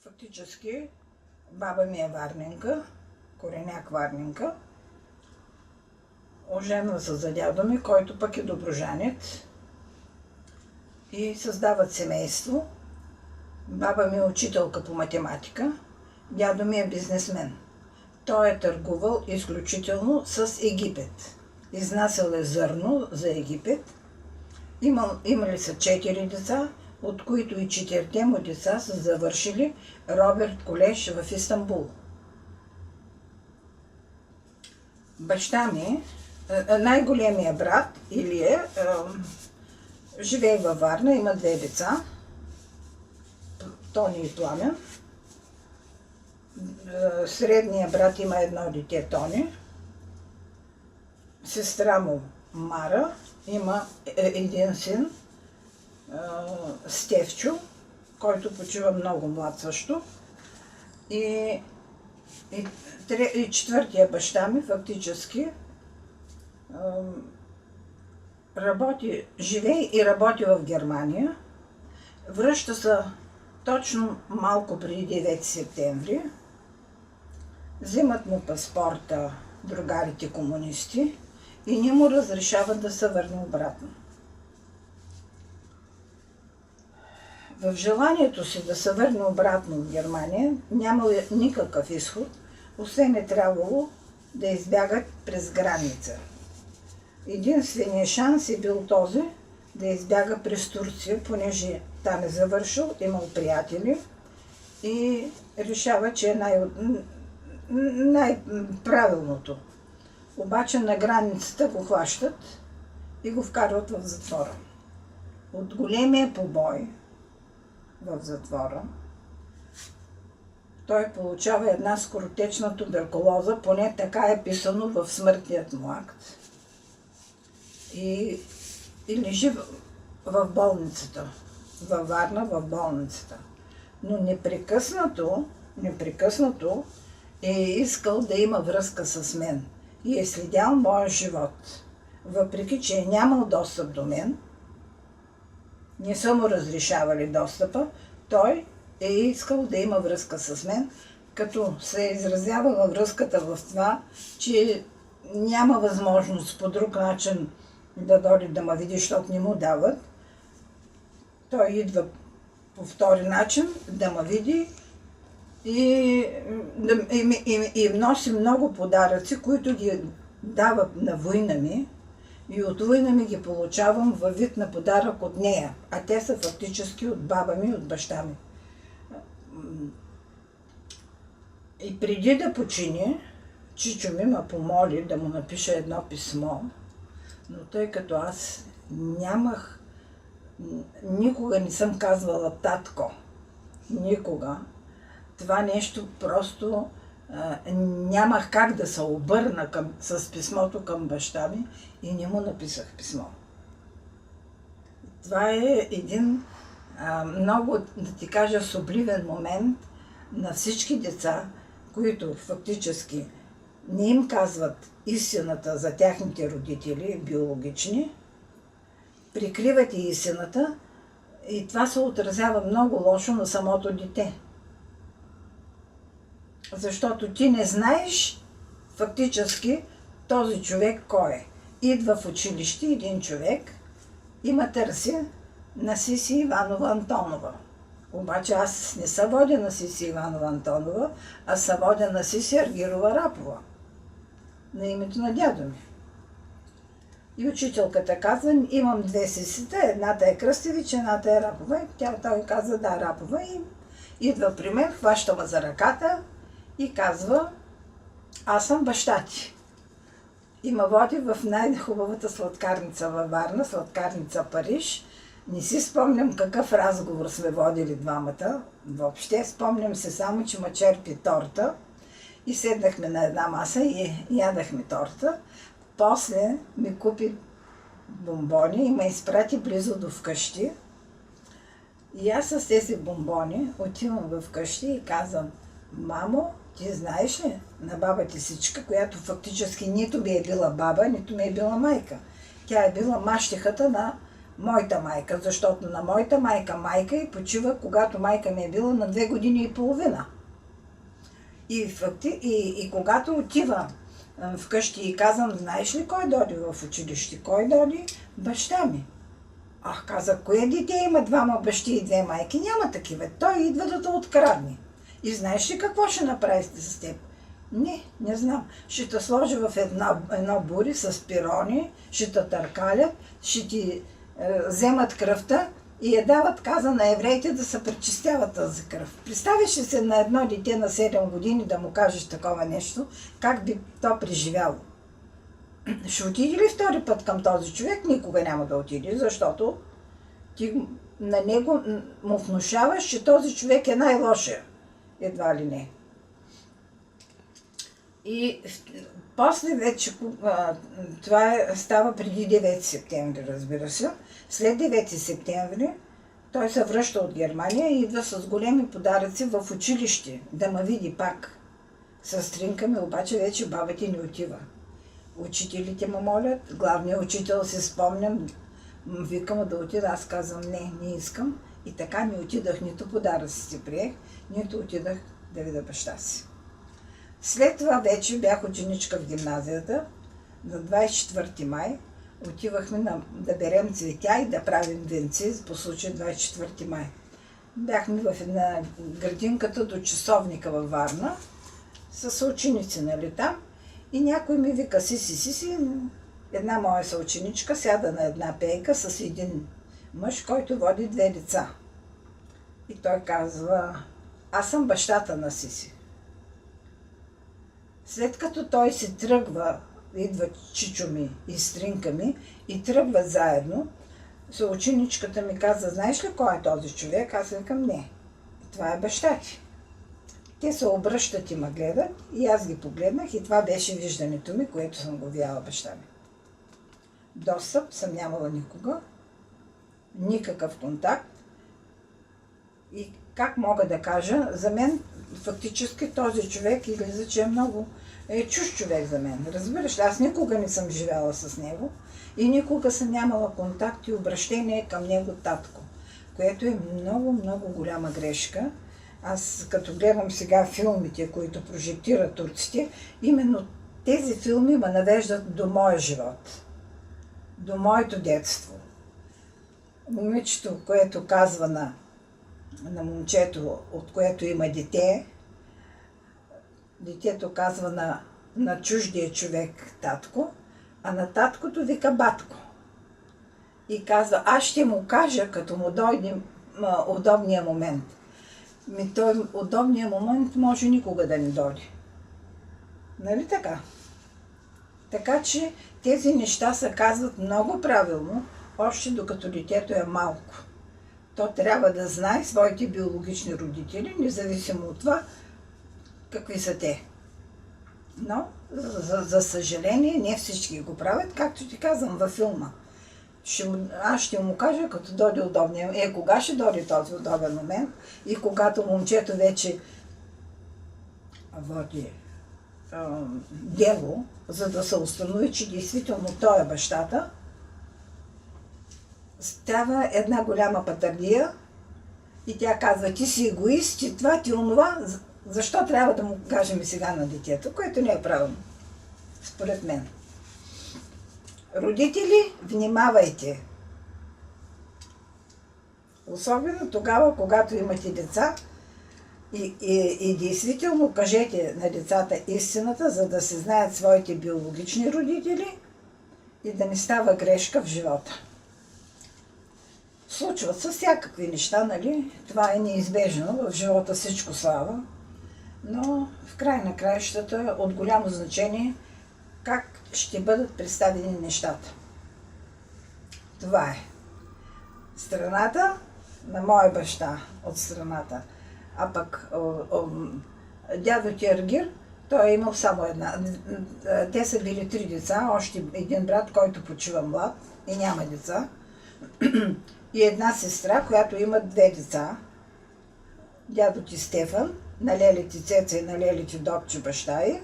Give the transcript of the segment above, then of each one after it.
Фактически баба ми е варненка, кореняк варненка. Оженва се за дядо ми, който пък е доброжанец. И създават семейство. Баба ми е учителка по математика. Дядо ми е бизнесмен. Той е търгувал изключително с Египет. Изнасял е зърно за Египет. Имали са 4 деца, от които и 4 му деца са завършили Роберт колеж в Истанбул. Баща ми, най-големия брат Илия, живее във Варна, има 2 деца, Тони и Пламен. Средният брат има 1 дете, Тони. Сестра му Мара има 1 син, Стевчо, който почива много млад също. И 4-тия баща ми фактически живее и работи в Германия. Връща се точно малко преди 9 септември. Взимат му паспорта другарите комунисти и не му разрешават да се върне обратно. В желанието си да се върне обратно в Германия нямал никакъв изход, освен е трябвало да избягат през граница. Единственият шанс е бил този да избяга през Турция, понеже там е завършил, имал приятели и решава, че е най-правилното. Обаче на границата го хващат и го вкарват в затвора. От големия побой в затвора той получава една скоротечна туберкулоза, поне така е писано в смъртният му акт. И лежи в болницата, във Варна, в болницата. Но непрекъснато е искал да има връзка с мен и е следял моя живот. Въпреки че е нямал достъп до мен, не са му разрешавали достъпа, той е искал да има връзка с мен, като се е изразявала връзката в това, че няма възможност по друг начин да дойде да ме види, защото не му дават. Той идва по втори начин да ме види и носи много подаръци, които ги дават на война ми. И от война ми ги получавам във вид на подарък от нея, а те са фактически от баба ми, от баща ми. И преди да почине, чичо ми ме помоли да му напиша едно писмо, но тъй като аз никога не съм казвала татко, никога, това нещо просто нямах как да се обърна с писмото към баща ми и не му написах писмо. Това е един много, да ти кажа, субливен момент на всички деца, които фактически не им казват истината за тяхните родители, биологични, прикриват и истината и това се отразява много лошо на самото дете. Защото ти не знаеш фактически този човек кой е. Идва в училище един човек и ме търси на Сиси Иванова Антонова. Обаче аз не се водя на Сиси Иванова Антонова, а се водя на Сиси Аргирова Рапова, на името на дядо ми. И учителката казва, имам 2 сисита, едната е Кръстевич, едната е Рапова. И той казва, да, Рапова. И идва при мен, хваща ме за ръката и казва, аз съм баща ти. И ме води в най-хубавата сладкарница във Варна, сладкарница Париж. Не си спомням какъв разговор сме водили двамата. Въобще спомням се само, че ме черпи торта и седнахме на една маса и ядахме торта. После ми купи бомбони и ме изпрати близо до вкъщи. И аз с тези бомбони отивам в къщи и казвам, мамо, ти знаеш ли на баба ти Сичка, която фактически нито ми е била баба, нито ми е била майка. Тя е била мащехата на моята майка, защото на моята майка и почива, когато майка ми е била на 2 години и половина. И когато отива вкъщи и казвам, знаеш ли кой дойде в училище? Кой дойде? Баща ми. Каза, кое дете има 2 бащи и 2 майки? Няма такива. Той идва да те открадне. И знаеш ли какво ще направи с теб? Не знам. Ще те сложи в едно бури с пирони, ще те търкалят, ще ти вземат кръвта и я дават, каза на евреите, да се пречистяват тази кръв. Представиш ли се на едно дете на 7 години да му кажеш такова нещо, как би то преживяло? Ще отиде ли втори път към този човек? Никога няма да отиде, защото ти на него му внушаваш, че този човек е най-лошия. Едва ли не. И после вече, това става преди 9 септември, разбира се. След 9 септември той се връща от Германия и идва с големи подаръци в училище, да ме види пак. Сестринка ми обаче вече баба ти не отива. Учителите му молят, главният учител си спомням, викам да отида, аз казвам не искам. И така не отидах, нито подаръците приех, нито отидах да видя баща си. След това вече бях ученичка в гимназията. На 24 май отивахме да берем цветя и да правим венци по случай 24 май. Бяхме в една градинката до часовника във Варна с съученици, нали там. И някой ми вика, си, една моя съученичка сяда на една пейка с един мъж, който води 2 деца. И той казва, аз съм бащата на Сиси. След като той си тръгва, идва чичо ми и стринка ми и тръгват заедно, съученичката ми каза, знаеш ли кой е този човек? Аз викам, не. Това е баща ти. Те се обръщат и ме гледат и аз ги погледнах и това беше виждането ми, което съм го видяла баща ми. Достъп съм нямала никога, никакъв контакт и как мога да кажа, за мен фактически този човек излиза, че е чужд човек за мен. Разбираш ли, аз никога не съм живяла с него и никога съм нямала контакт и обращение към него татко, което е много голяма грешка. Аз като гледам сега филмите, които прожектират турците, именно тези филми ме навеждат до моя живот, до моето детство. Момичето, което казва на момчето, от което има дете, детето казва на чуждия човек татко, а на таткото вика батко. И казва, аз ще му кажа, като му дойде удобния момент. Той удобния момент може никога да не дойде. Нали така? Така че тези неща се казват много правилно, още докато детето е малко. То трябва да знае своите биологични родители, независимо от това какви са те. Но, за съжаление, не всички го правят, както ти казвам във филма. Аз ще му кажа, като дойде удобния. Кога ще дойде този удобен момент и когато момчето вече води дело, за да се установи, че действително той е бащата, става една голяма патърдия и тя казва, ти си егоист, ти това, ти онова, защо трябва да му кажем сега на детето, което не е правилно, според мен. Родители, внимавайте! Особено тогава, когато имате деца и действително кажете на децата истината, за да се знаят своите биологични родители и да не става грешка в живота. Случват се всякакви неща, нали? Това е неизбежно, в живота всичко става, но в край на краищата от голямо значение как ще бъдат представени нещата. Това е. Страната на моя баща от страната. А пък дядо Тергир, той е имал само една. Те са били 3 деца, още един брат, който почива млад и няма деца. И една сестра, която има 2 деца. Дядо ти Стефан, на леле ти Цеца и на леле ти Добче баща ѝ.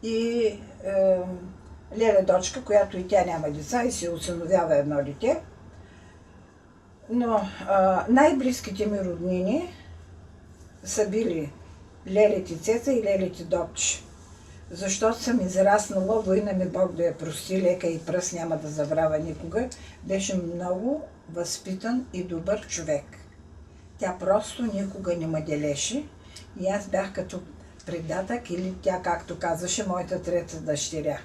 И леля дочка, която и тя няма деца и си осиновява едно дете. Но най-близките ми роднини са били Лелите Цеца и Лелите Допче. Защото съм израснала, война ми Бог да я прости, лека и пръст няма да забравя никога. Беше много възпитан и добър човек. Тя просто никога не ме делеше и аз бях като предатък или тя, както казваше, моята трета дъщеря.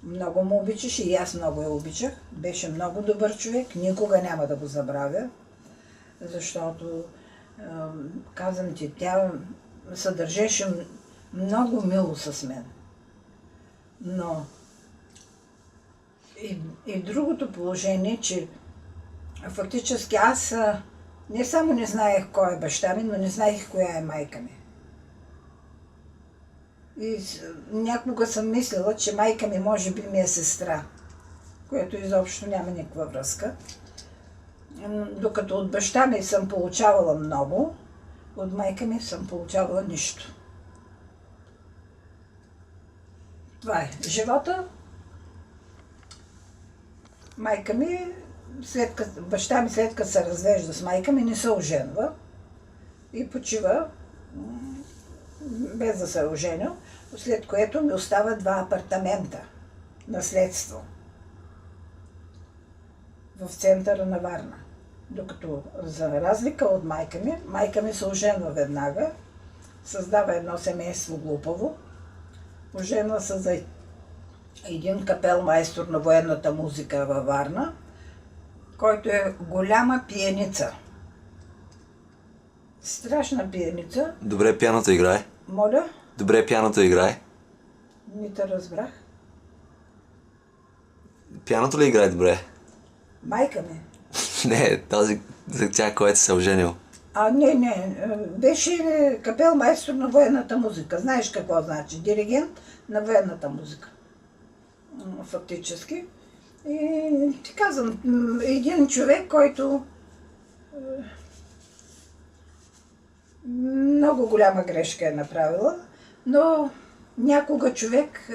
Много му обичаше и аз много я обичах. Беше много добър човек, никога няма да го забравя, защото казвам ти, тя се държеше много мило с мен. Но и другото положение, че фактически аз не само не знаех кой е баща ми, но не знаех коя е майка ми. И някога съм мислила, че майка ми може би ми е сестра, което изобщо няма никаква връзка. Докато от баща ми съм получавала много, от майка ми съм получавала нищо. Това е живота. Майка ми, баща ми след като се развежда с майка ми, не се оженва и почива без да се е оженил, след което ми остава 2 апартамента, наследство, в центъра на Варна. Докато за разлика от майка ми се оженва веднага, създава едно семейство глупаво, оженва се за един капелмайстор на военната музика във Варна, който е голяма пиеница. Страшна пиеница. Добре пианото играе. Моля? Добре пианото играе. Не те разбрах. Пианото ли играе добре? Майка ми. Не, тази за тя, която се е оженил. Не. Беше капелмайстор на военната музика. Знаеш какво значи? Диригент на военната музика. Фактически. И ти казвам, един човек, който много голяма грешка е направила, но някога човек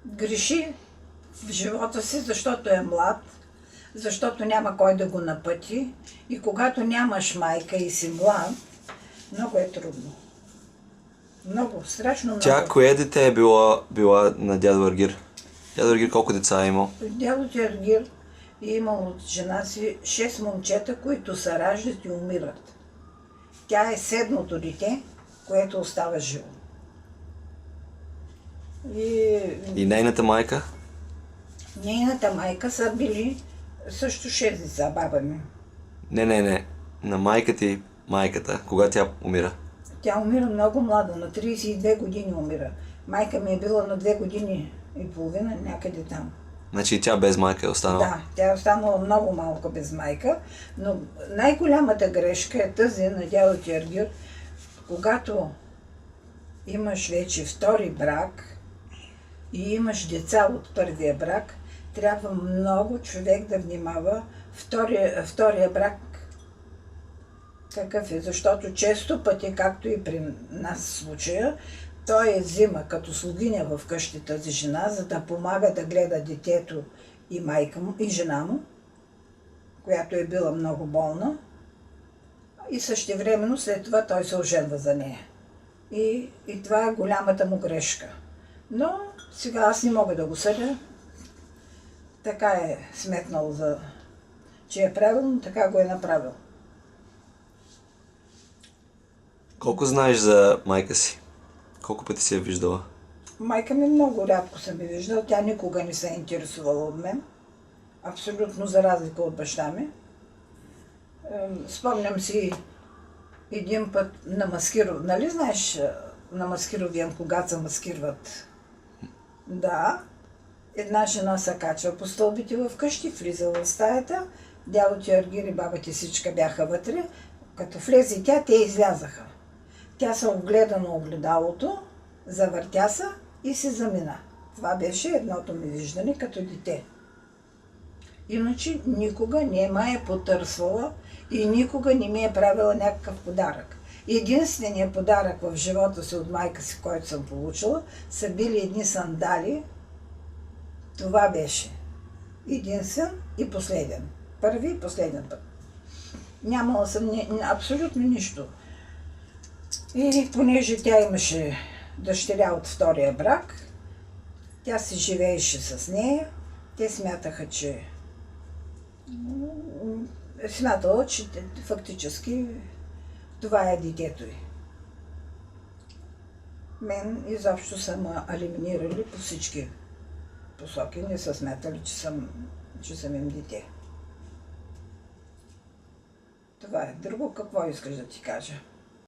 греши в живота си, защото е млад, защото няма кой да го напъти и когато нямаш майка и си млад, много е трудно. Много, страшно много. Тя кое дете е била на дядо Аргир? Дядо Аргир колко деца е имал? Дядо Аргир е имал от жена си 6 момчета, които се раждат и умират. Тя е 7-то дете, което остава живо. И нейната майка? Нейната майка са били също 6 деца, баба ми. Не. На майка ти, майката, кога тя умира? Тя умира много млада, на 32 години умира. Майка ми е била на 2 години и половина, някъде там. Значи и тя без майка е останала? Да, тя е останала много малко без майка, но най-голямата грешка е тази на дядо ти Аргир, когато имаш вече втори брак и имаш деца от първия брак, трябва много човек да внимава втория брак какъв е, защото често пъти, както и при нас в случая, той е взима като слугиня в къщи тази жена, за да помага да гледа детето и майка му, и жена му, която е била много болна. И същевременно след това той се оженва за нея. И това е голямата му грешка. Но сега аз не мога да го съдя. Така е сметнал, че е правилно, така го е направил. Колко знаеш за майка си? Колко пъти си я виждала? Майка ми много рядко съм я виждала. Тя никога не се е интересувала от мен. Абсолютно за разлика от баща ми. Спомням си един път на Маскиров. Нали знаеш на Маскировия, когато се маскирват? Да. Една жена се качва по стълбите в къщи, влиза в стаята. Дядо ти Аргир и баба ти всичка бяха вътре. Като влезе и тя, те излязаха. Тя се огледа на огледалото, завъртя се и се замина. Това беше едното ми виждане като дете. Иначе никога не ме е потърсвала и никога не ми е правила някакъв подарък. Единственият подарък в живота си от майка си, който съм получила, са били едни сандали. Това беше единствен и последен. Първи и последен път. Нямала съм абсолютно нищо. И понеже тя имаше дъщеря от втория брак, тя си живееше с нея. Те смятаха, че смятала, че фактически това е детето й. Мен изобщо са ме елиминирали по всички посоки. Не са смятали, че съм им дете. Това е друго. Какво искаш да ти кажа?